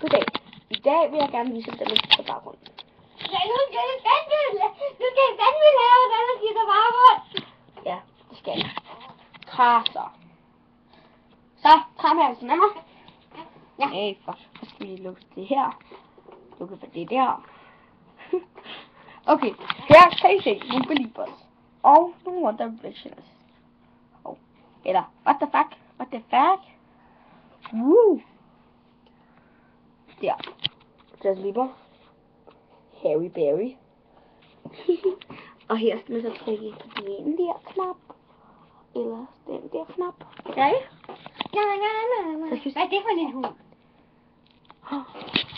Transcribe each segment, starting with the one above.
Goddag. I dag vil jeg gerne vise dem, der skifter baggrund. Ja, nu skal fandme lave den, der skifter baggrund. Ja, det skal jeg. Krasser. Så, fremhævelsen af mig. Ja. Hey, fuck. Så skal vi lige lukke det her. Lukke for det der. Okay, her kan I se nogle believers. Og nogle Wonder Reflections. Oh. Eller, what the fuck? What the fuck? Woo! Der. Justin Bieber. Harry Berry. Og her skal man så trykke på den der knap. Eller den der knap. Okay? Hvad er det for en hund?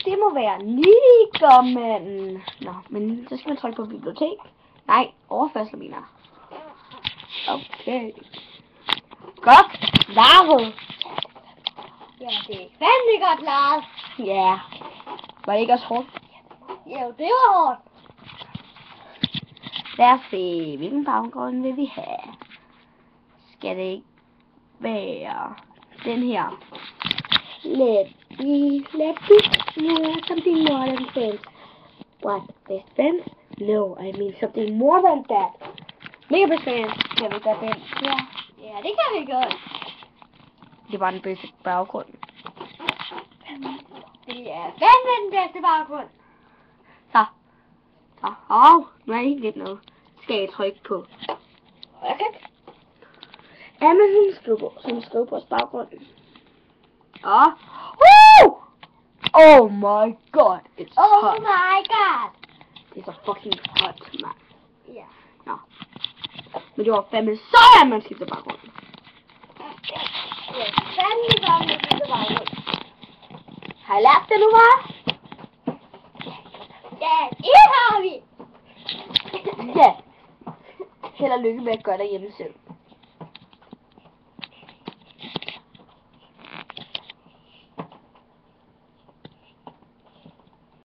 Det må være Niggermanden. Nå, men så skal man trykke på bibliotek. Nej, overførsel mener jeg. Okay. Godt lavet. Ja, det er fandme godt lavet. Ja. Var det ikke også hårdt? Jo, det var hårdt. Lad os se, hvilken baggrund vil vi have? Skal det ikke være den her? Let me something more than friends. What? Best friends? No, I mean something more than that. Mega best friends. Kan vi gøre den? Ja. Ja, det kan vi godt. Det var den bedste baggrund. Det er fandme den bedste baggrund. Så. Nu er jeg ikke lidt noget. Skal jeg trykke på? Okay. Amazon skriver på vores baggrund. Og oh my god, it's hot. Oh my god. Det er så fucking hot, mand. Ja. Nå. Men det var fandme så, at man skifter baggrund. Ja, fandme så, man skifter baggrund. Har I lært det nu, hva'? Ja, det har vi. Ja. Held og lykke med at gøre det hjemme selv.